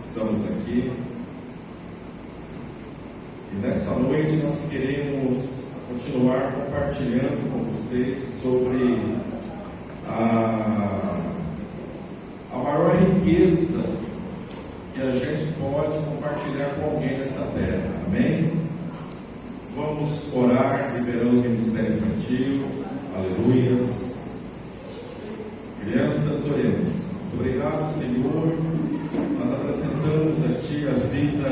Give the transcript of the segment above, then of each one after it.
estamos aqui. E nesta noite nós queremos continuar compartilhando com vocês sobre a maior riqueza que a gente pode compartilhar com alguém nessa terra. Amém? Vamos orar, liberando o ministério infantil. Aleluias. Crianças, oremos. Obrigado, Senhor. Nós apresentamos a Ti a vida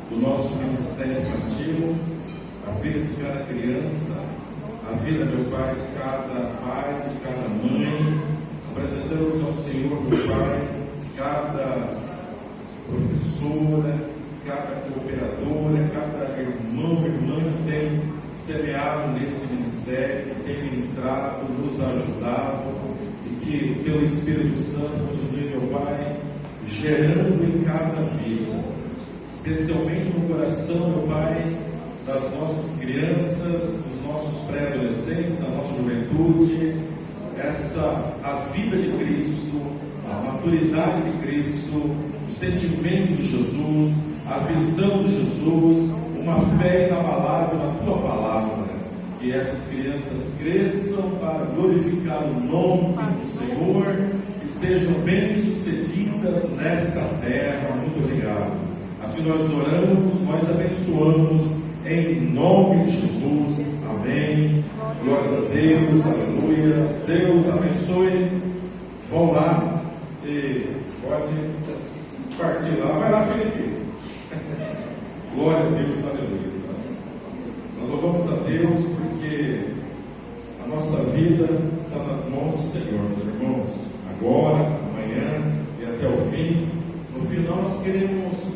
do nosso ministério infantil, a vida de cada criança, a vida, meu Pai, de cada pai, de cada mãe. Apresentamos ao Senhor, meu Pai, cada professora, cada cooperadora, cada irmão e irmã que tem semeado nesse ministério, que tem ministrado, nos ajudado, e que pelo Espírito Santo continue, meu Pai, gerando em cada vida, especialmente no coração, meu Pai, das nossas crianças, dos nossos pré-adolescentes, da nossa juventude, a vida de Cristo, a maturidade de Cristo, o sentimento de Jesus, a visão de Jesus, uma fé inabalável na Tua palavra. Que essas crianças cresçam para glorificar o nome do Senhor e sejam bem-sucedidas nessa terra. Muito obrigado. Assim nós oramos, nós abençoamos em nome de Jesus. Amém. Glórias a Deus, aleluia. Deus abençoe. Vão lá e pode partir lá. Vai lá, Felipe. Glória a Deus, aleluia. Nós louvamos a Deus porque a nossa vida está nas mãos do Senhor, meus irmãos. Agora, amanhã e até o fim. No final nós queremos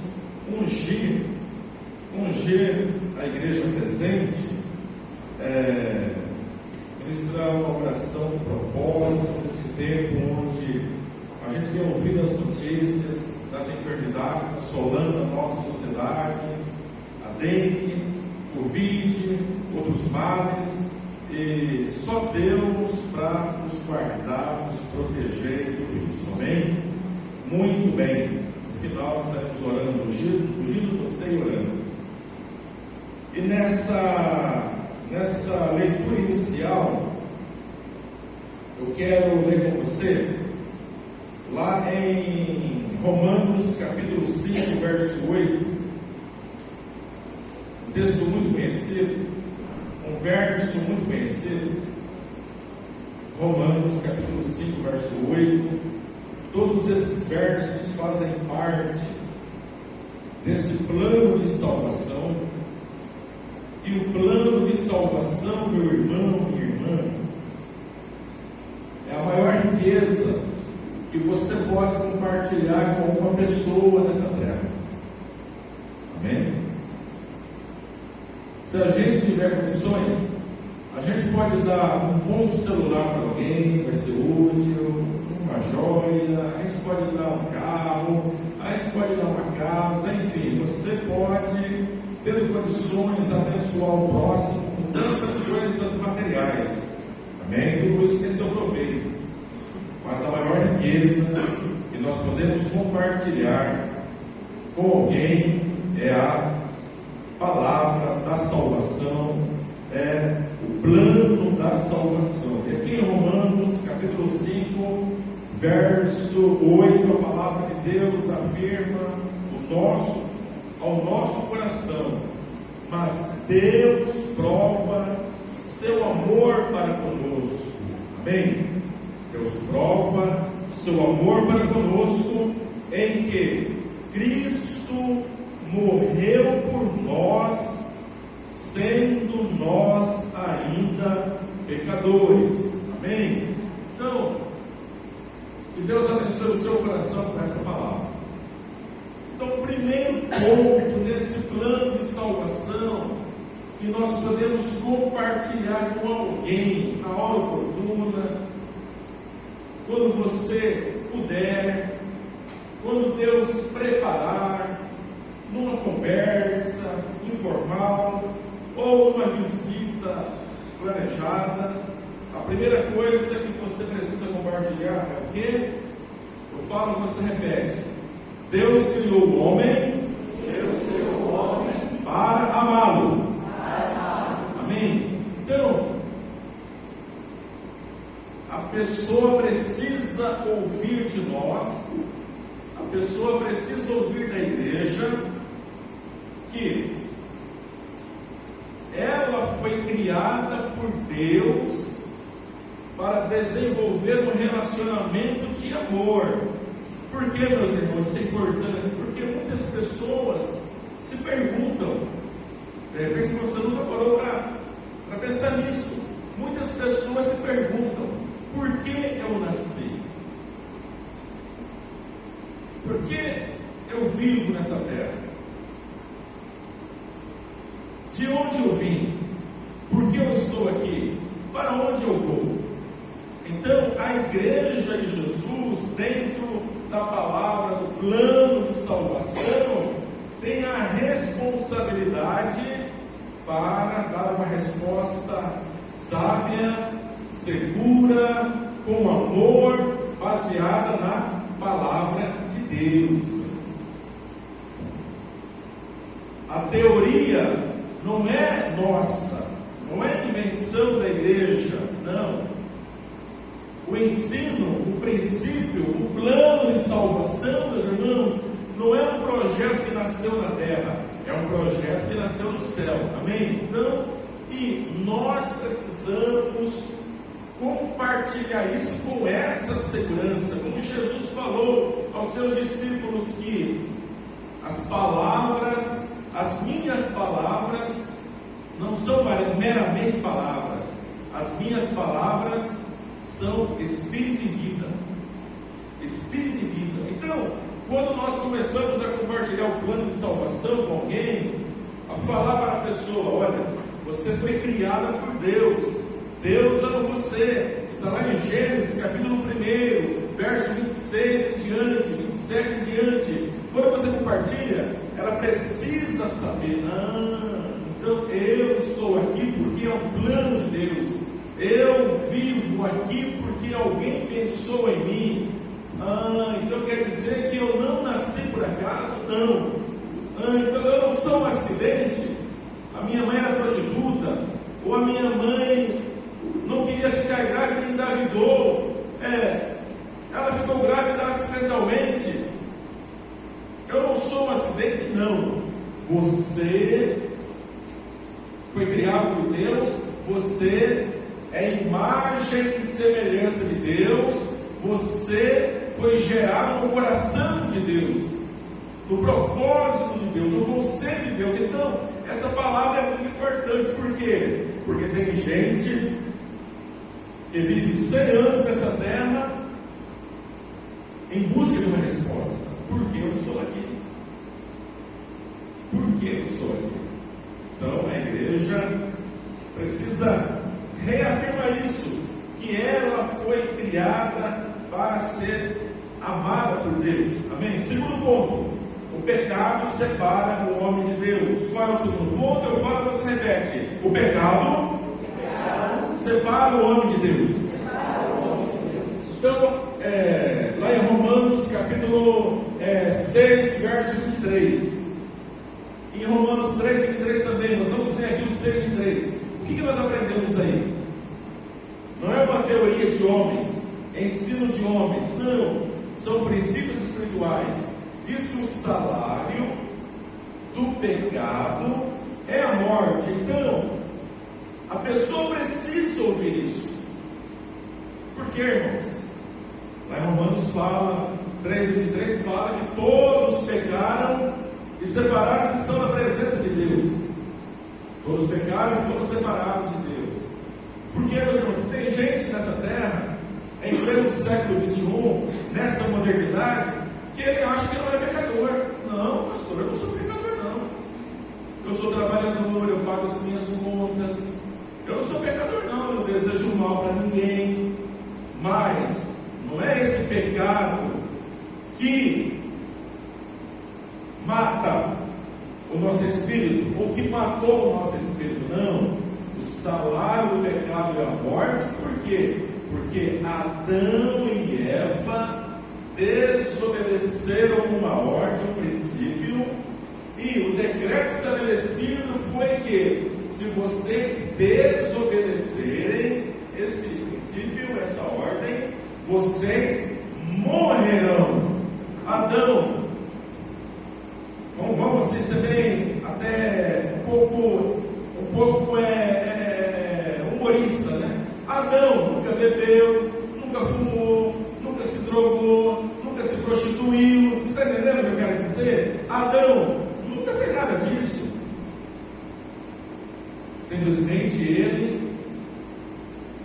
ungir a igreja presente, ministrar uma oração de propósito nesse tempo onde a gente tem ouvido as notícias das enfermidades assolando a nossa sociedade, a dengue, Covid, outros males, e só Deus para nos guardar, nos proteger de tudo isso. Amém? Muito bem. No final estaremos orando, ungindo você e orando. E nessa leitura inicial, eu quero ler com você lá em Romanos capítulo 5, verso 8. Um texto muito conhecido, um verso muito conhecido. Romanos capítulo 5, verso 8. Todos esses versos fazem parte desse plano de salvação. E o plano de salvação, meu irmão e irmã, é a maior riqueza que você pode compartilhar com uma pessoa nessa terra. Amém? Se a gente tiver condições, a gente pode dar um bom celular para alguém, vai ser útil, uma joia, a gente pode dar um carro, a gente pode dar uma casa, enfim, você pode, tendo condições, abençoar o próximo com tantas coisas materiais. Amém? Tudo isso tem seu proveito. Mas a maior riqueza que nós podemos compartilhar com alguém é a palavra da salvação, é o plano da salvação. E aqui em Romanos capítulo 5, verso 8, a palavra de Deus afirma ao nosso coração: mas Deus prova seu amor para conosco. Amém? Deus prova seu amor para conosco em que Cristo morreu por nós, sendo nós ainda pecadores. Amém? Então, que Deus abençoe o seu coração com essa palavra. Então, o primeiro ponto nesse plano de salvação que nós podemos compartilhar com alguém na hora oportuna, quando você puder, quando Deus preparar, numa conversa informal ou uma visita planejada, a primeira coisa que você precisa compartilhar é o quê? Eu falo e você repete: Deus criou o homem para amá-lo. Amém? Então, a pessoa precisa ouvir de nós, a pessoa precisa ouvir da igreja, que ela foi criada por Deus para desenvolver um relacionamento de amor. Por que, meus irmãos, isso é importante? Porque muitas pessoas se perguntam, de repente você nunca parou para pensar nisso. Muitas pessoas se perguntam: por que eu nasci? Por que eu vivo nessa terra? De onde eu vim? Por que eu estou aqui? Para onde eu vou? Então, a igreja de Jesus, dentro da palavra, do plano de salvação, tem a responsabilidade para dar uma resposta sábia, segura, com amor, baseada na palavra de Deus. A teoria não é nossa, não é invenção da igreja, não. O ensino, o princípio, o plano de salvação, meus irmãos, não é um projeto que nasceu na terra, é um projeto que nasceu no céu. Amém? Então, e nós precisamos compartilhar isso com essa segurança, como Jesus falou aos seus discípulos, que as palavras, as minhas palavras, não são meramente palavras, as minhas palavras são espírito e vida. Espírito e vida. Então, quando nós começamos a compartilhar o plano de salvação com alguém, a falar para a pessoa: olha, você foi criada por Deus, Deus ama você. Está lá em Gênesis capítulo 1, verso 26 em diante, 27 em diante. Quando você compartilha, ela precisa saber: então eu estou aqui porque é um plano de Deus, eu vivo aqui porque alguém pensou em mim. Então quer dizer que eu não nasci por acaso? Não. Então eu não sou um acidente. A minha mãe era prostituta, ou a minha mãe não queria ficar grávida e engravidou. Ela ficou grávida acidentalmente. Eu não sou um acidente, não. Você foi criado por Deus, você é imagem e semelhança de Deus, você foi gerado no coração de Deus, no propósito de Deus, no conceito de Deus. Então, essa palavra é muito importante. Por quê? Porque tem gente que vive 100 anos nessa terra em busca de uma resposta: por que eu estou aqui? Por que eu estou aqui? Então, a igreja precisa reafirmar isso, que ela foi criada para ser amada por Deus. Amém? Segundo ponto: o pecado separa o homem de Deus. Qual é o segundo ponto? Eu falo, você repete: o pecado separa o homem de Deus. Então, lá em Romanos capítulo 6, verso 23. Em Romanos 3, 23 também, nós vamos ler aqui o 6, 23. O que nós aprendemos aí? Não é uma teoria de homens, ensino de homens, não. São princípios espirituais. Diz que o salário do pecado é a morte. Então, a pessoa precisa ouvir isso. Por quê, irmãos? Lá em Romanos fala, 3:23 fala que todos pecaram e separados estão da presença de Deus. Todos pecaram e foram separados de Deus. Porque, meus irmãos, tem gente nessa terra, em pleno século XXI, nessa modernidade, que ele acha que não é pecador. Não, pastor, eu não sou pecador, não. Eu sou trabalhador, eu pago as minhas contas. Eu não sou pecador, não. Eu não desejo mal para ninguém. Mas não é esse pecado que mata o nosso espírito, ou que matou o nosso espírito. Não. O salário do pecado é a morte. Por quê? Porque Adão e Eva desobedeceram uma ordem, um princípio, e o decreto estabelecido foi que, se vocês desobedecerem esse princípio, essa ordem, vocês morrerão. Adão, vamos assim ser bem, até um pouco humorista, né? Adão nunca bebeu, nunca fumou, nunca se drogou, nunca se prostituiu. Você está entendendo o que eu quero dizer? Adão nunca fez nada disso. Simplesmente ele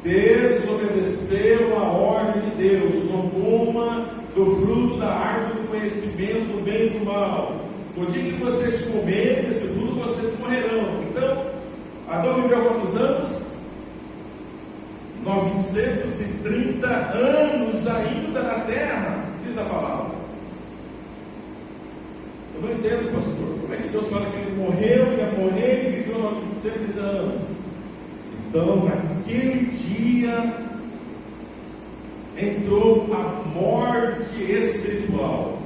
desobedeceu a ordem de Deus: não coma do fruto da árvore do conhecimento do bem e do mal. O dia que vocês comerem esse fruto, vocês morrerão. Então, Adão viveu quantos anos? 930 anos ainda na terra, diz a palavra. Eu não entendo, pastor, como é que Deus fala que ele morreu, ia morrer e viveu 930 anos? Então, naquele dia, entrou a morte espiritual.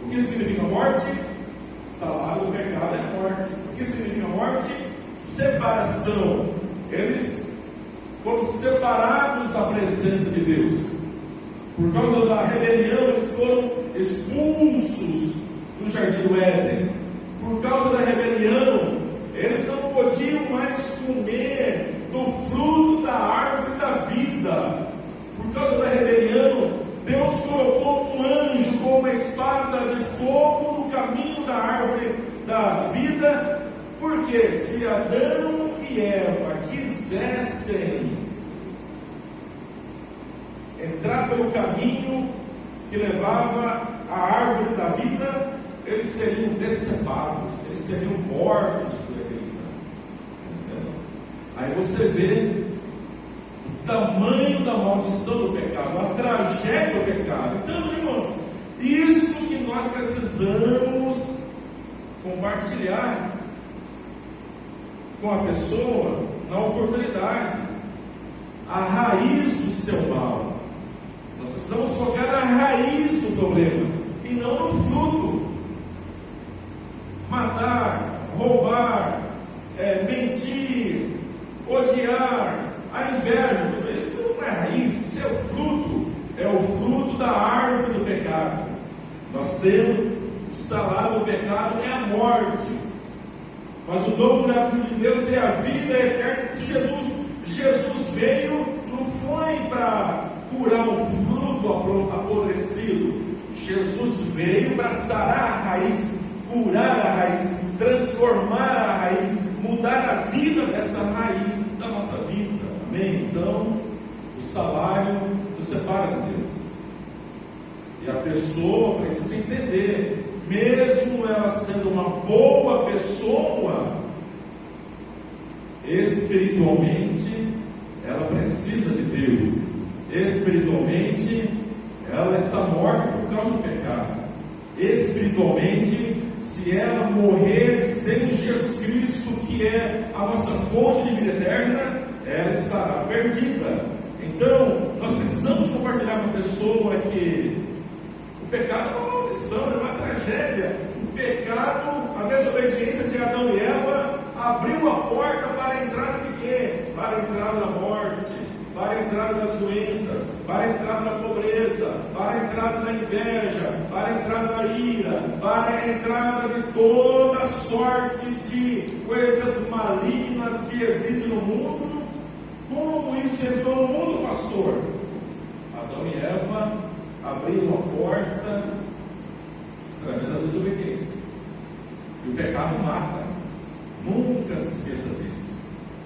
O que significa morte? O salário do pecado é a morte. O que significa morte? Separação. Eles foram separados da presença de Deus. Por causa da rebelião, eles foram expulsos do jardim do Éden. Por causa da rebelião, eles não podiam mais comer do fruto da árvore da vida. Por causa da rebelião, Deus colocou um anjo com uma espada de fogo no caminho da árvore da vida. Porque se Adão e Eva quisessem entrar pelo caminho que levava à árvore da vida, eles seriam decepados, eles seriam mortos por aqueles anos. Aí você vê o tamanho da maldição do pecado, a tragédia do pecado. Então, irmãos, isso que nós precisamos compartilhar com a pessoa na oportunidade, a raiz do seu mal. Nós precisamos focar na raiz do problema e não no fruto. Matar, roubar, mentir, odiar, a inveja, tudo isso não é raiz, isso é o fruto da árvore do pecado. Nós temos o salário do pecado é a morte, mas o dom gratuito de Deus é a vida eterna de Jesus. Jesus veio, não foi para curar um fruto apodrecido. Jesus veio para sarar a raiz, curar a raiz, transformar a raiz, mudar a vida dessa raiz da nossa vida. Amém? Então, o salário nos separa de Deus. E a pessoa precisa entender, mesmo ela sendo uma boa pessoa, espiritualmente, ela precisa de Deus. Espiritualmente, ela está morta por causa do pecado. Espiritualmente, se ela morrer sem Jesus Cristo, que é a nossa fonte de vida eterna, ela estará perdida. Então, nós precisamos compartilhar com a pessoa que o pecado é uma maldição, é uma tragédia. O pecado, a desobediência de Adão e Eva, abriu a porta para a entrada de quê? Para a entrada da morte, para a entrada das doenças, para a entrada da pobreza, para a entrada da inveja, para a entrada da ira, para a entrada de toda sorte de coisas malignas que existem no mundo. Como isso entrou no mundo, pastor? Adão e Eva abriram a porta através da desobediência. E o pecado mata. Nunca se esqueça disso.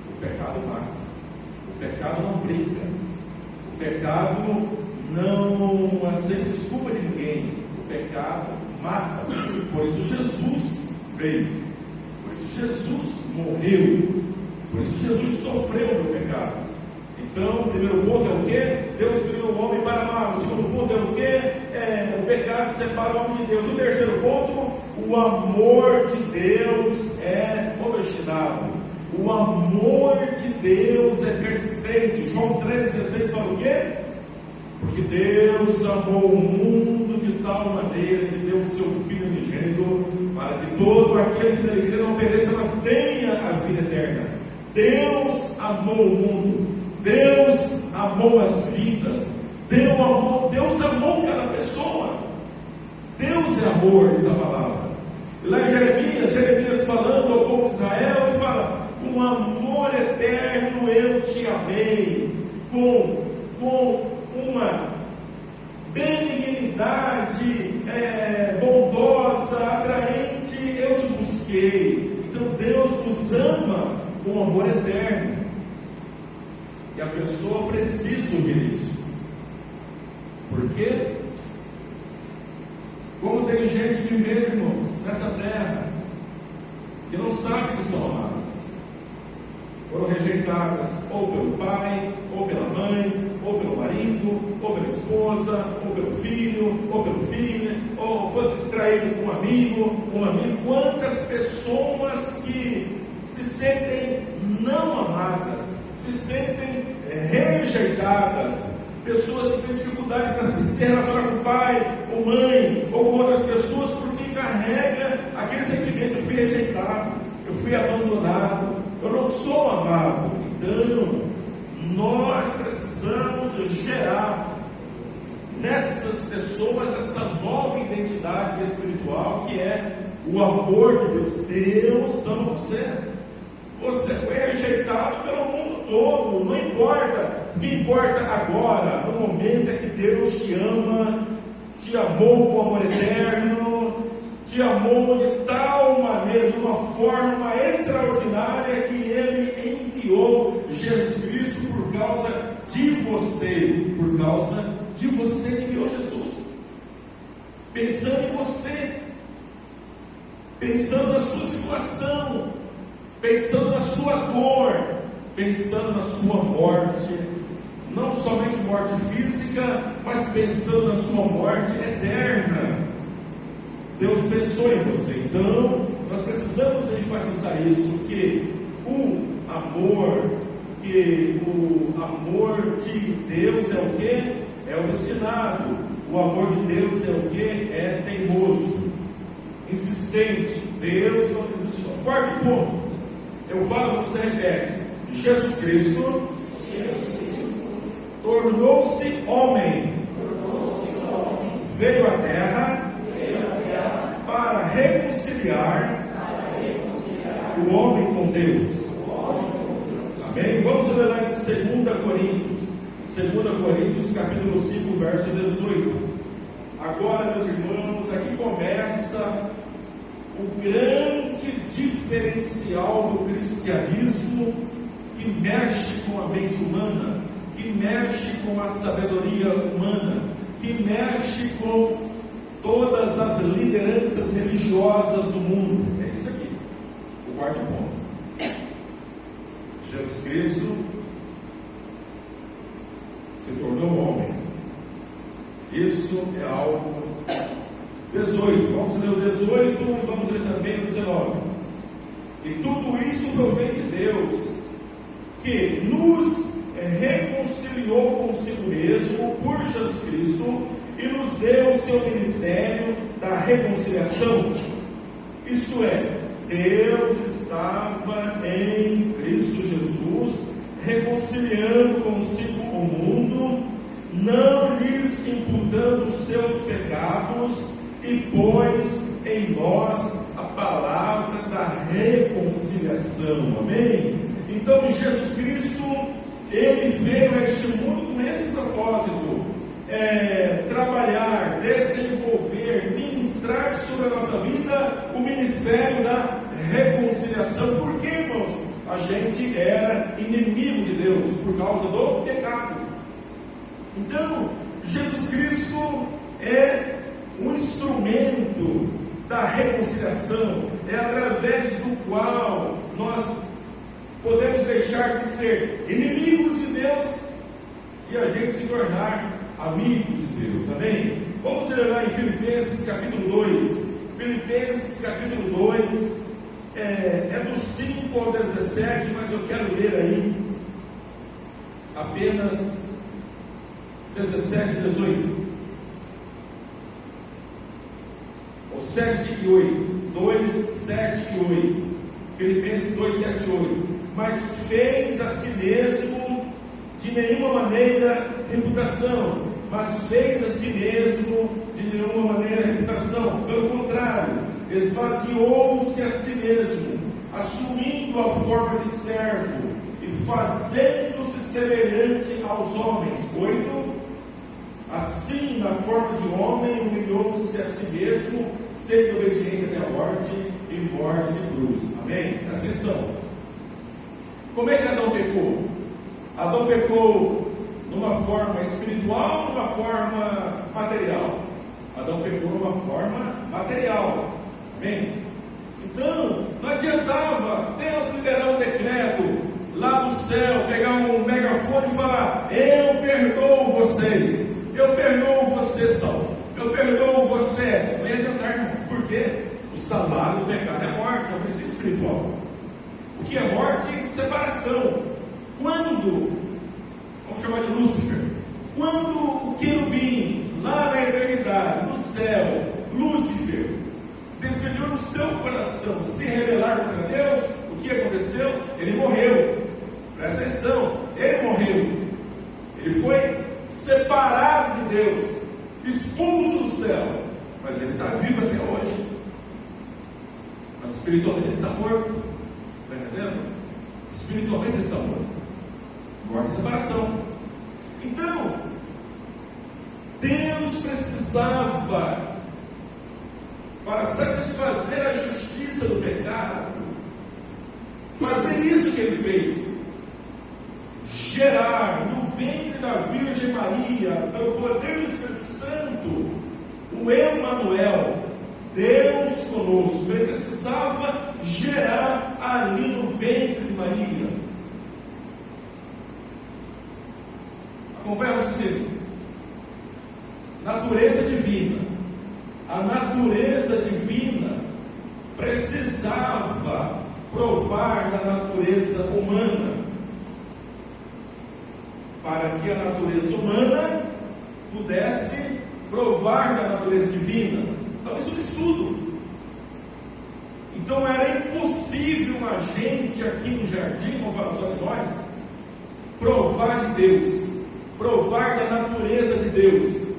O pecado mata. O pecado não brinca. O pecado não aceita desculpa de ninguém. O pecado mata. Por isso Jesus veio. Por isso Jesus morreu. Por isso Jesus sofreu pelo pecado. Então, o primeiro ponto é o quê? Deus criou o homem para amar. O segundo ponto é o quê? O pecado separa o homem de Deus. O terceiro ponto, o amor de Deus é obstinado. O amor de Deus é persistente. João 3,16 fala o quê? Porque Deus amou o mundo de tal maneira que deu o seu Filho unigênito, para que todo aquele que nele crê não pereça, mas tenha a vida eterna. Deus amou o mundo, Deus amou as vidas, Deus amou cada pessoa. Deus é amor, diz a palavra. E lá em Jeremias falando ao povo de Israel, ele fala: com amor eterno eu te amei, com uma benignidade bondosa, atraente, eu te busquei. Então Deus nos ama com amor eterno, e a pessoa precisa ouvir isso. Por quê? Como tem gente vivendo, irmãos, nessa terra, que não sabe que são amadas, foram rejeitadas ou pelo pai, ou pela mãe, ou pelo marido, ou pela esposa, ou pelo filho, ou pelo filho, ou foi traído com um amigo. Quantas pessoas que se sentem não amadas, se sentem rejeitadas, pessoas que têm dificuldade para se relacionar com o pai, ou mãe, ou com outras pessoas, porque carrega aquele sentimento: eu fui rejeitado, eu fui abandonado, eu não sou amado. Então, nós precisamos gerar nessas pessoas essa nova identidade espiritual, que é o amor de Deus. Deus ama você. Você foi rejeitado pelo mundo todo, não importa. O que importa agora, no momento, é que Deus te ama, te amou com amor eterno, te amou de tal maneira, de uma forma extraordinária, que Ele enviou Jesus Cristo por causa de você. Por causa de você, Ele enviou Jesus, pensando em você, pensando na sua situação, pensando na sua dor, pensando na sua morte, não somente morte física, mas pensando na sua morte eterna. Deus pensou em você. Então, nós precisamos enfatizar isso, que o amor de Deus é o que? É obstinado. O amor de Deus é o que? É teimoso, insistente. Deus não desiste de nós. Quarto ponto, eu falo, você repete: Jesus Cristo tornou-se homem, veio à terra para reconciliar o homem com Deus. Amém? Vamos ler lá em 2 Coríntios capítulo 5, verso 18. Agora, meus irmãos, aqui começa o grande diferencial do cristianismo, que mexe com a mente humana, que mexe com a sabedoria humana, que mexe com todas as lideranças religiosas do mundo. É isso aqui, o quarto ponto. Jesus Cristo se tornou homem. Isso é algo. 18, vamos ler o 18 e vamos ler também o 19. E tudo isso provém de Deus, que nos reconciliou consigo mesmo por Jesus Cristo e nos deu o seu ministério da reconciliação. Isto é, Deus estava em Cristo Jesus reconciliando consigo o mundo, não lhes imputando os seus pecados, e pôs em nós a palavra da reconciliação. Amém? Então Jesus Cristo, Ele veio a este mundo com esse propósito: trabalhar, desenvolver, ministrar sobre a nossa vida o ministério da reconciliação. Por quê, irmãos? A gente era inimigo de Deus por causa do pecado. Então, Jesus Cristo é um instrumento da reconciliação, é através do qual nós podemos deixar de ser inimigos de Deus e a gente se tornar amigos de Deus. Amém? Vamos ler lá em Filipenses capítulo 2. Filipenses capítulo 2 é do 5 ao 17, mas eu quero ler aí apenas 17 e 18. Ou 7 e 8. 2, 7 e 8. Filipenses 2, 7 e 8. Mas fez a si mesmo de nenhuma maneira reputação. Mas fez a si mesmo de nenhuma maneira reputação. Pelo contrário, esvaziou-se a si mesmo, assumindo a forma de servo e fazendo-se semelhante aos homens. 8. Assim, na forma de homem, humilhou-se a si mesmo, sendo obediente até a morte e morte de cruz. Amém? Presta atenção. Como é que Adão pecou? Adão pecou numa forma espiritual ou numa forma material? Adão pecou numa forma material. Amém? Então, não adiantava Deus liberar um decreto lá do céu, pegar um megafone e falar: eu perdoo vocês, eu perdoo você, Saul, eu perdoo você. Não ia adiantar, irmãos. Por quê? O salário do pecado é morte, é o princípio espiritual. O que é morte? Separação. Quando, vamos chamar de Lúcifer, quando o querubim, lá na eternidade, no céu, Lúcifer, decidiu no seu coração se rebelar contra Deus, o que aconteceu? Ele morreu. Presta atenção, ele morreu. Ele foi separado de Deus, expulso do céu, mas ele está vivo até hoje. Mas espiritualmente ele está morto. Está entendendo? Espiritualmente ele está morto. Morte e separação. Então, Deus precisava, para satisfazer a justiça do pecado, fazer isso que ele fez: gerar no ventre da Virgem Maria, pelo poder do Espírito Santo, o Emanuel, Deus conosco. Ele precisava gerar ali no ventre de Maria. Acompanha o raciocínio. Natureza divina. A natureza divina precisava provar da natureza humana, para que a natureza humana pudesse provar da natureza divina. Então isso é um estudo. Então era impossível a gente aqui no jardim, vamos falar só de nós, provar de Deus, provar da natureza de Deus,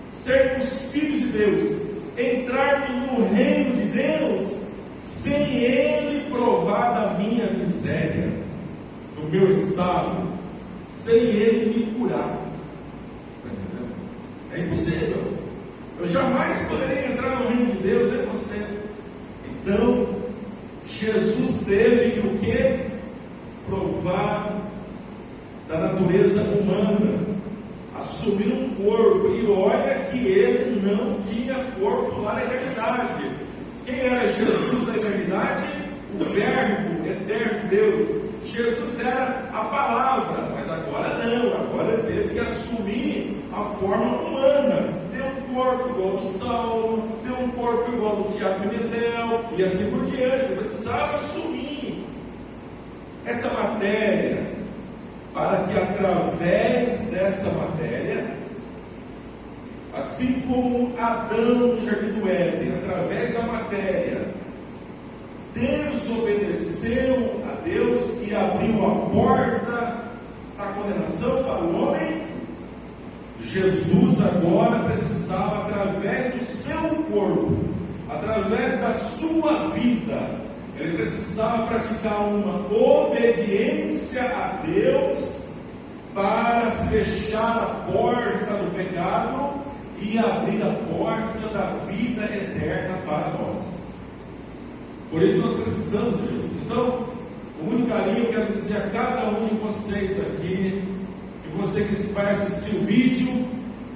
sermos filhos de Deus, entrarmos no reino de Deus, sem Ele provar da minha miséria, do meu estado, sem Ele me curar. Está entendendo? É impossível. Eu jamais poderia entrar no reino de Deus, é você. Então, Jesus teve que o quê? Provar da natureza humana, assumir um corpo. E olha que ele não tinha corpo lá na eternidade. Quem era Jesus na eternidade? O Verbo eterno de Deus. Jesus era a palavra, mas agora não, agora ele teve que assumir a forma humana. Deu um corpo igual ao Saulo, deu um corpo igual ao Tiago Pimentel, e assim por diante. Precisava assumir essa matéria, para que através dessa matéria, assim como Adão no jardim do Éden, através da matéria, desobedeceu a Deus e abriu a porta da condenação para o homem, Jesus agora precisava, através do seu corpo, através da sua vida, ele precisava praticar uma obediência a Deus para fechar a porta do pecado e abrir a porta da vida eterna para nós. Por isso nós precisamos de Jesus. Então, com muito carinho, eu quero dizer a cada um de vocês aqui, e você que vai assistir o vídeo,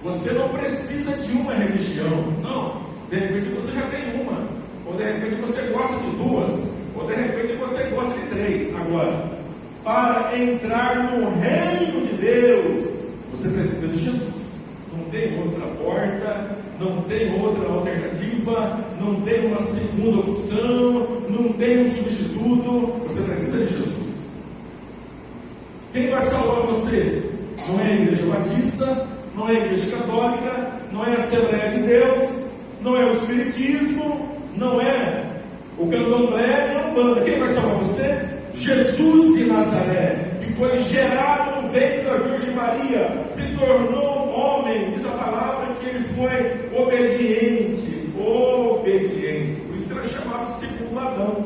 você não precisa de uma religião, não. De repente você já tem uma, ou de repente você gosta de duas, ou de repente você gosta de três. Agora, para entrar no reino de Deus, você precisa de Jesus. Não tem outra porta, não tem outra alternativa, não tem uma segunda opção, não tem um substituto. Você precisa de Jesus. Quem vai salvar você? Não é a Igreja Batista, não é a Igreja Católica, não é a Assembleia de Deus, não é o Espiritismo, não é o Candomblé nem a Umbanda. Quem vai salvar você? Jesus de Nazaré, que foi gerado no ventre da Virgem Maria, se tornou homem. Diz a palavra que ele foi obediente. Por isso era chamado segundo Adão.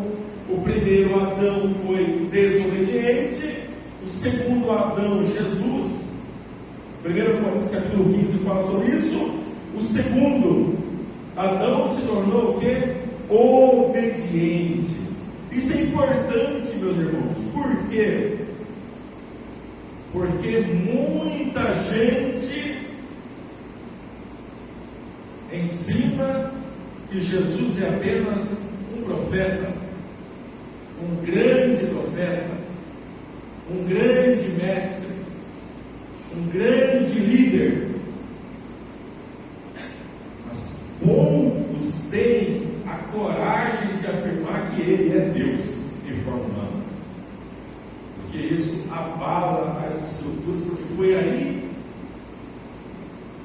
O primeiro Adão foi desobediente, o segundo Adão, Jesus, 1 Coríntios capítulo 15 fala sobre isso. O segundo Adão se tornou o quê? Obediente. Isso é importante, meus irmãos. Por quê? Porque muita gente ensina que Jesus é apenas um profeta, um grande profeta, um grande mestre, um grande líder. Mas poucos têm a coragem de afirmar que ele é Deus em forma humana, porque isso abala as estruturas, porque foi aí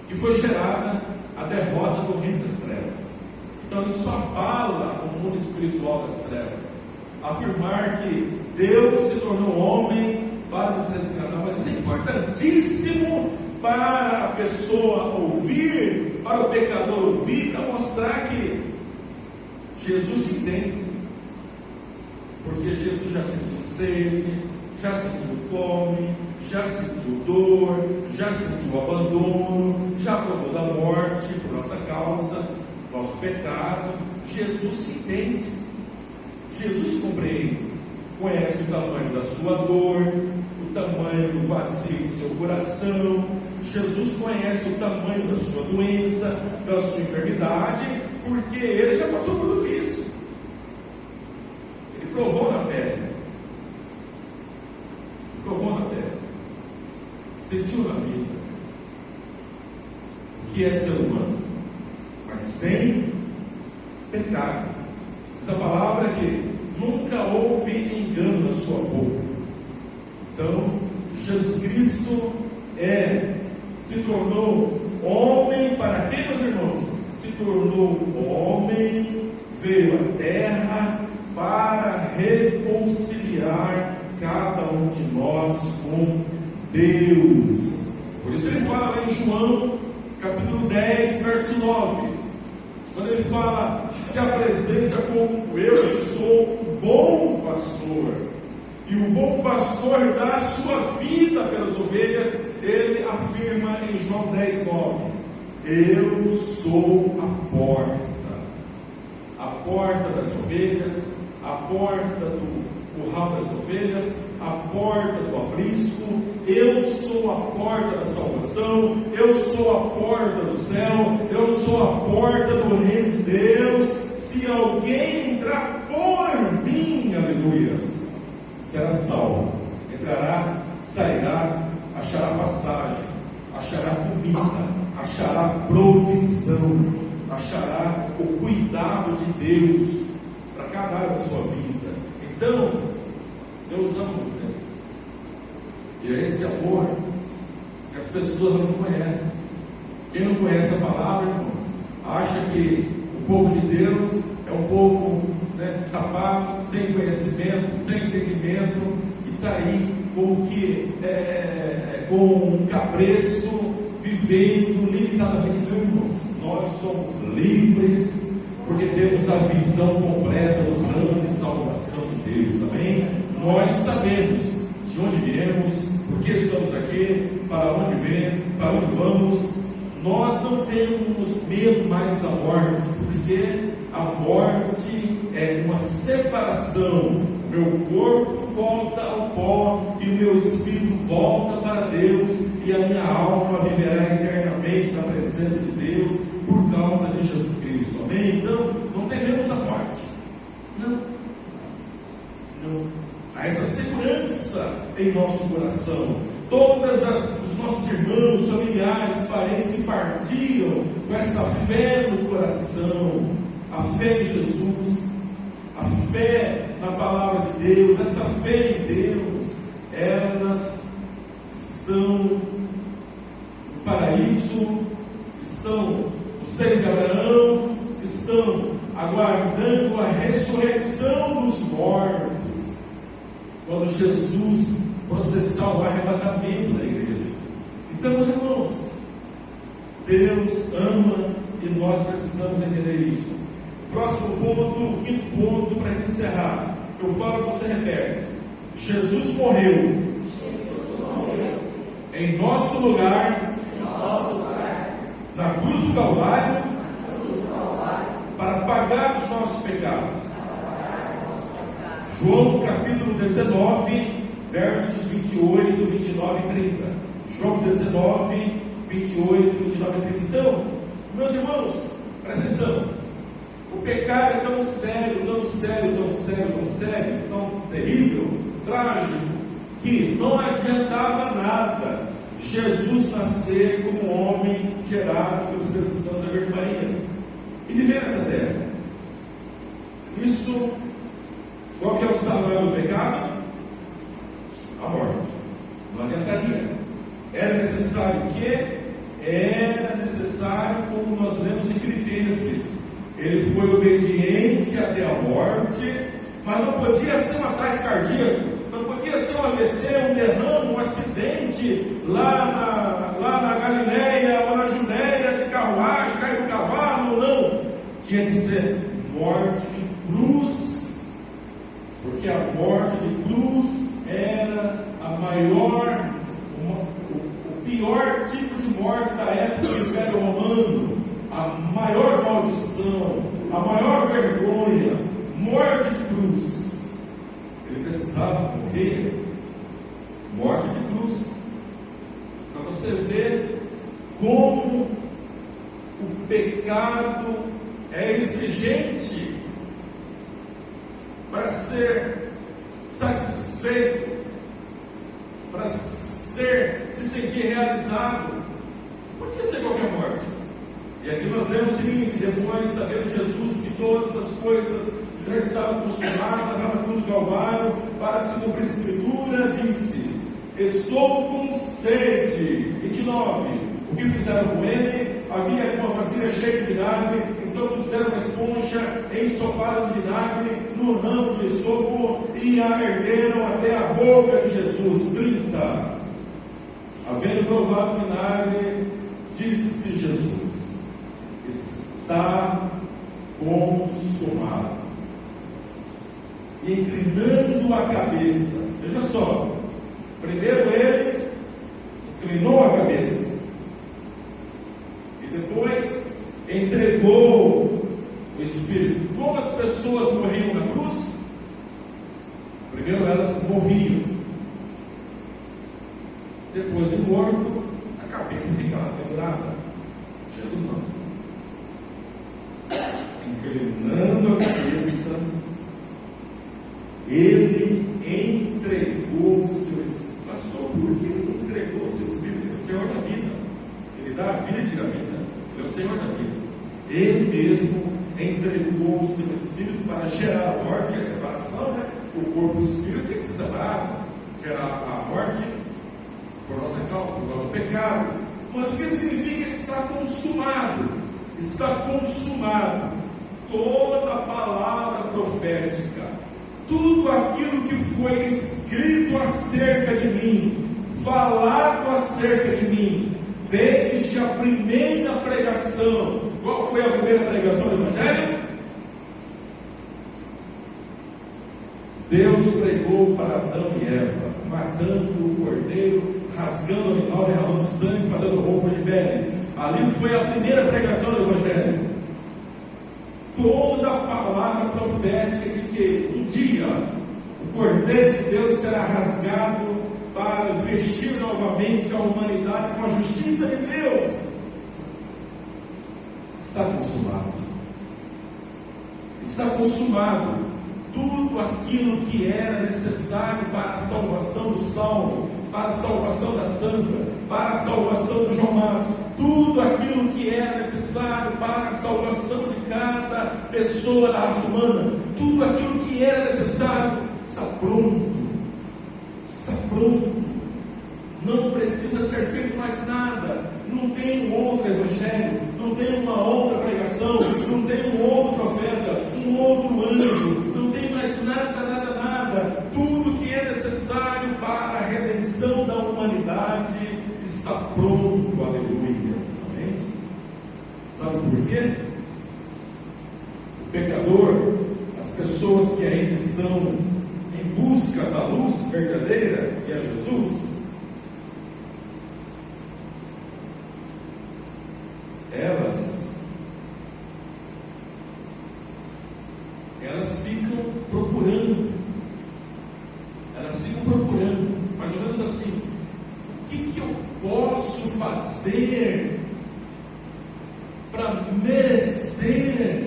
que foi gerada a derrota do reino das trevas. Então isso abala o mundo espiritual das trevas, afirmar que Deus se tornou homem para nos resgatar. Mas isso é importantíssimo para a pessoa ouvir, para o pecador ouvir, para mostrar que Jesus te entende, porque Jesus já sentiu sede, já sentiu fome, já sentiu dor, já sentiu abandono, já provou da morte por nossa causa, nosso pecado. Jesus te entende, Jesus te compreende, conhece o tamanho da sua dor, o tamanho do vazio do seu coração. Jesus conhece o tamanho da sua doença, da sua enfermidade, porque ele já passou por tudo isso. Ele provou na pele, sentiu na vida o que é ser humano, mas sem pecado. Essa palavra que nunca houve engano na sua boca. Então, Jesus Cristo se tornou homem. Para quê, meus irmãos? Se tornou homem, veio à terra para reconciliar cada um de nós com Deus. Por isso ele fala lá em João capítulo 10, verso 9, quando ele fala, se apresenta como eu sou o bom pastor, e o bom pastor dá a sua vida pelas ovelhas. Ele afirma em João 10, 9, eu sou a porta das ovelhas, a porta do curral das ovelhas, a porta do aprisco. Eu sou a porta da salvação, eu sou a porta do céu, eu sou a porta do reino de Deus. Se alguém entrar por mim, aleluias, será salvo, entrará, sairá, achará passagem, achará comida, achará provisão, achará o cuidado de Deus para cada área da sua vida. Então, Deus ama você, e é esse amor que as pessoas não conhecem. Quem não conhece a palavra, irmãos, acha que o povo de Deus é um povo tapado, sem conhecimento, sem entendimento, que está aí como que com um cabresto, vivendo limitadamente. Meu irmãos, nós somos livres, porque temos a visão completa do plano de salvação de Deus, amém? Nós sabemos de onde viemos, por que estamos aqui, para onde vem, para onde vamos. Nós não temos medo mais da morte, porque a morte é uma separação. Meu corpo volta ao pó e o meu espírito volta para Deus, e a minha alma viverá eternamente na presença de Deus por causa de Jesus Cristo, amém? Então, não tememos a morte, não. Há essa segurança em nosso coração. Todos os nossos irmãos, familiares, parentes que partiram com essa fé no coração, a fé em Jesus, a fé na palavra de Deus, essa fé em Deus, elas estão no paraíso paraíso, estão no seio de Abraão, estão aguardando a ressurreição dos mortos, quando Jesus processar o arrebatamento da igreja. Então, meus irmãos, Deus ama e nós precisamos entender isso. Próximo ponto, o quinto ponto, para encerrar. Eu falo, você repete. Jesus morreu em nosso lugar, na cruz do Calvário, para pagar os nossos pecados. João capítulo 19, versos 28, 29 e 30. João 19, 28, 29 e 30. Então, meus irmãos, presta atenção. O pecado é tão sério, tão sério, tão sério, tão sério, tão terrível, trágico, que não adiantava nada Jesus nascer como homem gerado pelo Espírito Santo da Virgem Maria e viver nessa terra. Isso, qual que é o salário do pecado? A morte. Não adiantaria. Era necessário o quê? Era necessário, como nós lemos em Filipenses, ele foi obediente até a morte, mas não podia ser um ataque cardíaco, não podia ser um AVC, um derrame, um acidente lá na Galileia ou na Judéia, de carruagem, caiu do cavalo, não. Tinha que ser morte de cruz, porque a morte de cruz era a maior, o pior tipo de morte da época do Império Romano, a maior maldição, a maior vergonha, morte de cruz. Ele precisava morrer, morte de cruz, para você ver como o pecado é exigente para ser satisfeito, para se sentir realizado. Podia ser qualquer morte. E aqui nós lemos o seguinte: depois, sabendo Jesus que todas as coisas já estavam consumadas na cruz do Calvário, para que se cumprisse a Escritura, disse: estou com sede. 29. O que fizeram com ele? Havia uma vasilha cheia de vinagre, então puseram uma esponja ensopada de vinagre no ramo de sopo e a ergueram até a boca de Jesus. 30. Havendo provado o vinagre, disse Jesus: está consumado. E inclinando a cabeça, veja só, primeiro ele inclinou a cabeça e depois entregou o Espírito. Como as pessoas morriam na cruz? Primeiro elas morriam, depois de morto a cabeça ficava pendurada. Jesus não. Inclinando a cabeça, ele entregou o seu Espírito. Pastor, por que ele entregou o seu Espírito? Ele é o Senhor da vida. Ele dá a vida e tira a vida. Ele é o Senhor da vida. Ele mesmo entregou o seu Espírito para gerar a morte e a separação, né? O corpo e o Espírito tem que se separar, gerar a morte por nossa causa, por causa do pecado. Mas o que significa estar consumado? Está consumado. Toda a palavra profética, tudo aquilo que foi escrito acerca de mim, falado acerca de mim, desde a primeira pregação. Qual foi a primeira pregação do Evangelho? Deus pregou para Adão e Eva, matando o cordeiro, rasgando o animal, derramando sangue, fazendo roupa de pele. Ali foi a primeira pregação do Evangelho. Toda a palavra profética de que um dia o cordeiro de Deus será rasgado para vestir novamente a humanidade com a justiça de Deus, está consumado. Está consumado. Tudo aquilo que era necessário para a salvação do salvo, para a salvação da santa, para a salvação do João Marcos, tudo aquilo que era necessário para a salvação de cada pessoa da raça humana, tudo aquilo que era necessário está pronto. Está pronto. Não precisa ser feito mais nada. não tem um outro evangelho, não tem uma outra pregação, não tem um outro profeta, um outro anjo, não tem mais nada. Tudo que é necessário para a redenção da humanidade está pronto, aleluia. Amém? Sabe por quê? O pecador, as pessoas que ainda estão em busca da luz verdadeira, que é Jesus, elas ficam procurando, mais ou menos assim: o que eu posso fazer para merecer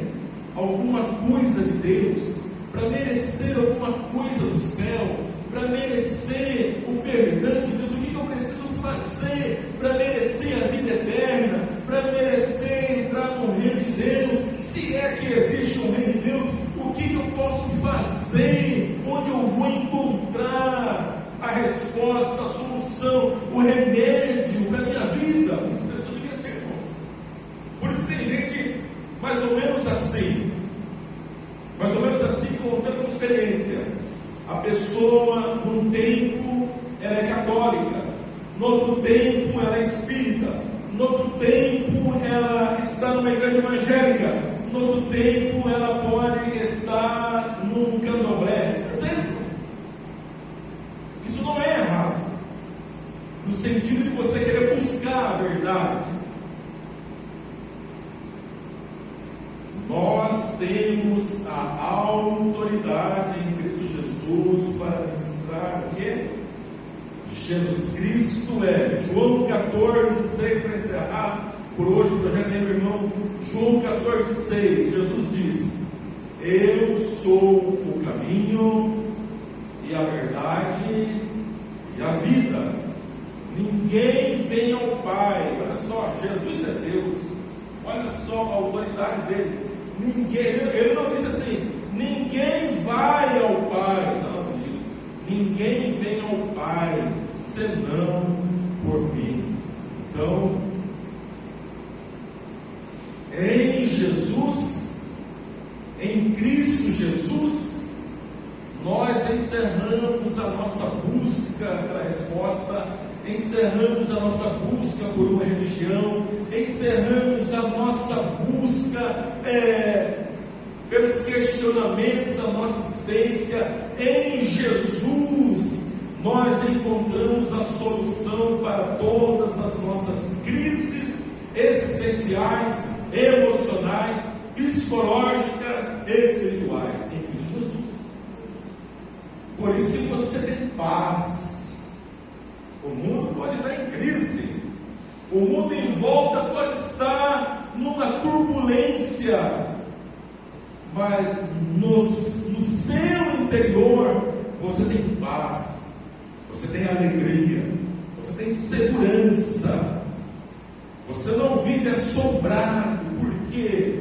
alguma coisa de Deus, para merecer alguma coisa do céu, para merecer o perdão de Deus? O que eu preciso fazer para merecer a vida eterna, para merecer entrar no reino de Deus? Se é que existe um reino de Deus, o que eu posso fazer? Onde eu vou encontrar a resposta, a solução, o remédio para a minha vida? As pessoas deviam ser irmãos. Por isso tem gente mais ou menos assim, contando uma experiência. A pessoa, num tempo, ela é católica, no outro tempo, ela é espírita, no outro tempo, ela está numa igreja evangélica, no outro tempo, ela pode estar num candomblé. Exemplo. Isso não é errado, no sentido de você querer buscar a verdade. Nós temos a autoridade em Cristo Jesus para ministrar o quê? Jesus Cristo é. João 14,6, para encerrar por hoje o projeto aí, meu irmão. João 14,6, Jesus diz: eu sou o caminho e a verdade e a vida. Ninguém vem ao Pai. Olha só, Jesus é Deus. Olha só a autoridade dele. Ele não disse assim: ninguém vai ao Pai. Não, ele disse: ninguém vem ao Pai senão por mim. Então, em Jesus, em Cristo Jesus, nós encerramos a nossa busca pela resposta, encerramos a nossa busca por uma religião, encerramos a nossa busca pelos questionamentos da nossa existência. Em Jesus nós encontramos a solução para todas as nossas crises existenciais, emocionais, psicológicas, espirituais, em Cristo Jesus. Por isso que você tem paz. O mundo pode estar em crise, o mundo em volta pode estar numa turbulência, mas no seu interior você tem paz, você tem alegria, você tem segurança, você não vive assombrado. Por quê?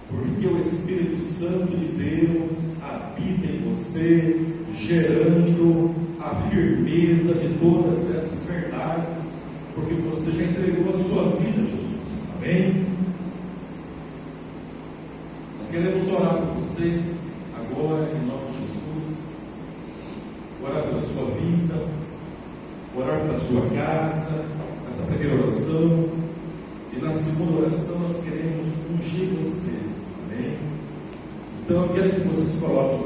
Porque o Espírito Santo de Deus habita em você, gerando a firmeza de todas essas verdades, porque você já entregou a sua vida a Jesus. Amém? Nós queremos orar por você agora, em nome de Jesus. Orar pela sua vida, orar pela sua casa, nessa primeira oração. E na segunda oração nós queremos ungir você. Amém? Então eu quero que você se coloque